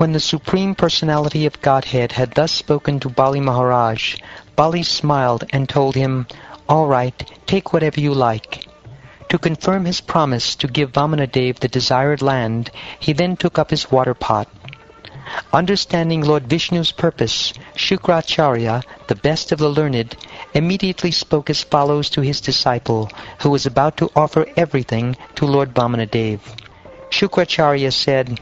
When the Supreme Personality of Godhead had thus spoken to Bali Maharaj, Bali smiled and told him, "All right, take whatever you like." To confirm his promise to give Vamanadev the desired land, he then took up his water pot. Understanding Lord Vishnu's purpose, Shukracharya, the best of the learned, immediately spoke as follows to his disciple, who was about to offer everything to Lord Vamanadev. Shukracharya said,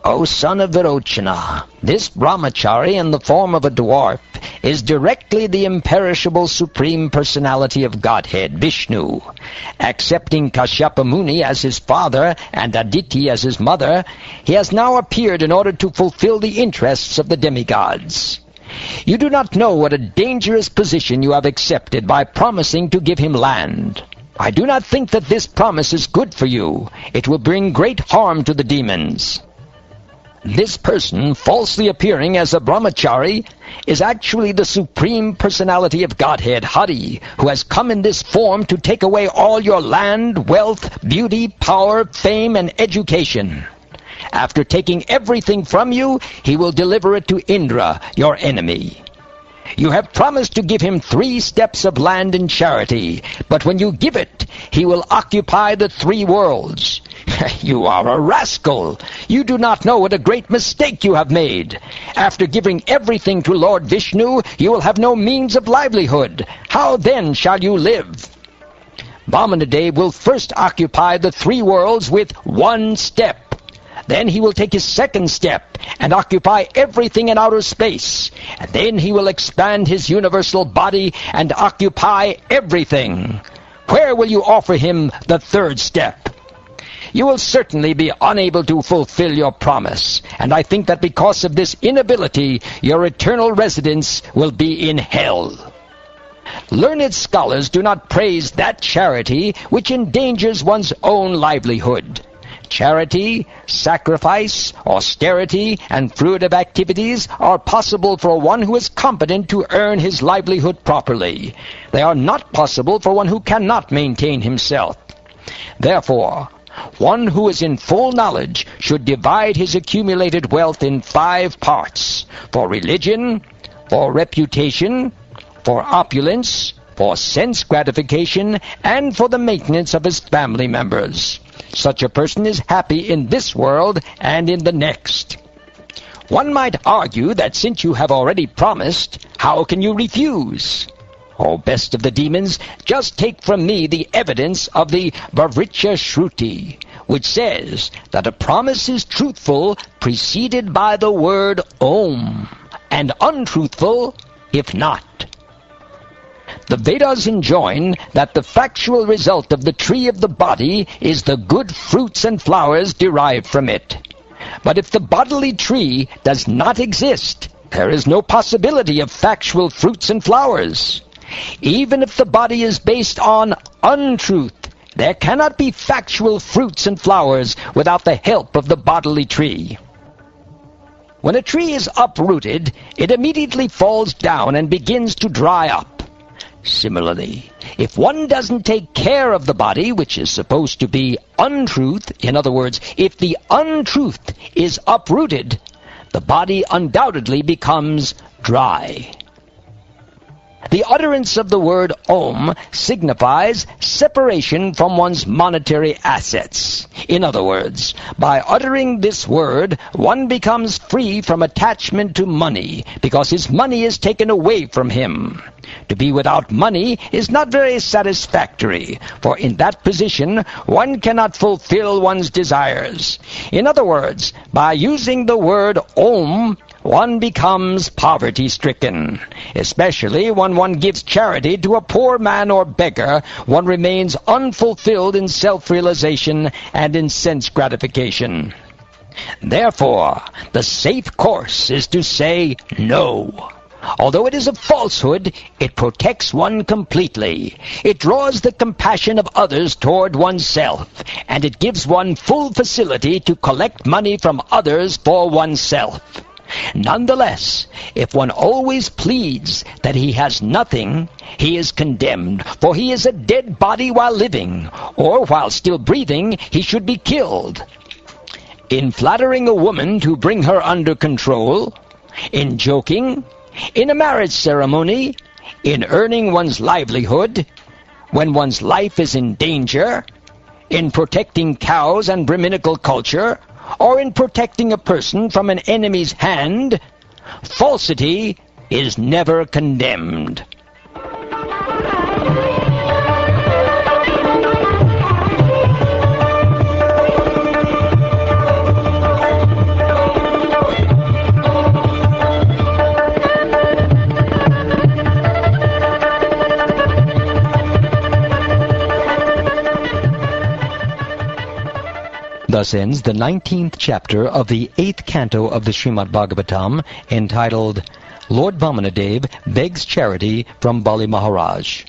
"O son of Virochana, this brahmachari in the form of a dwarf is directly the imperishable Supreme Personality of Godhead, Vishnu. Accepting Kashyapa Muni as his father and Aditi as his mother, he has now appeared in order to fulfill the interests of the demigods. You do not know what a dangerous position you have accepted by promising to give him land. I do not think that this promise is good for you. It will bring great harm to the demons. This person, falsely appearing as a brahmachari, is actually the Supreme Personality of Godhead, Hari, who has come in this form to take away all your land, wealth, beauty, power, fame, and education. After taking everything from you, he will deliver it to Indra, your enemy. You have promised to give him 3 steps of land in charity, but when you give it, he will occupy the 3 worlds. You are a rascal. You do not know what a great mistake you have made. After giving everything to Lord Vishnu, you will have no means of livelihood. How then shall you live? Vamanadev will first occupy the 3 worlds with 1 step. Then he will take his 2nd step and occupy everything in outer space. And then he will expand his universal body and occupy everything. Where will you offer him the 3rd step? You will certainly be unable to fulfill your promise, and I think that because of this inability, your eternal residence will be in hell. Learned scholars do not praise that charity which endangers one's own livelihood. Charity, sacrifice, austerity, and fruitive activities are possible for one who is competent to earn his livelihood properly. They are not possible for one who cannot maintain himself. Therefore, one who is in full knowledge should divide his accumulated wealth in 5 parts: for religion, for reputation, for opulence, for sense gratification, and for the maintenance of his family members. Such a person is happy in this world and in the next. One might argue that since you have already promised, how can you refuse? O best of the demons, just take from me the evidence of the Varicha Shruti, which says that a promise is truthful preceded by the word Om, and untruthful if not. The Vedas enjoin that the factual result of the tree of the body is the good fruits and flowers derived from it. But if the bodily tree does not exist, there is no possibility of factual fruits and flowers. Even if the body is based on untruth, there cannot be factual fruits and flowers without the help of the bodily tree. When a tree is uprooted, it immediately falls down and begins to dry up. Similarly, if one doesn't take care of the body, which is supposed to be untruth, in other words, if the untruth is uprooted, the body undoubtedly becomes dry. The utterance of the word Om signifies separation from one's monetary assets. In other words, by uttering this word, one becomes free from attachment to money, because his money is taken away from him. To be without money is not very satisfactory, for in that position one cannot fulfill one's desires. In other words, by using the word Om, one becomes poverty-stricken. Especially when one gives charity to a poor man or beggar, one remains unfulfilled in self-realization and in sense gratification. Therefore, the safe course is to say no. Although it is a falsehood, it protects one completely. It draws the compassion of others toward oneself, and it gives one full facility to collect money from others for oneself. Nonetheless, if one always pleads that he has nothing, he is condemned, for he is a dead body while living, or while still breathing, he should be killed. in flattering a woman to bring her under control, in joking, in a marriage ceremony, in earning one's livelihood, when one's life is in danger, in protecting cows and Brahminical culture, or in protecting a person from an enemy's hand, falsity is never condemned. Thus ends the 19th chapter of the 8th canto of the Shrimad Bhagavatam, entitled Lord Vamanadev Begs Charity from Bali Maharaj.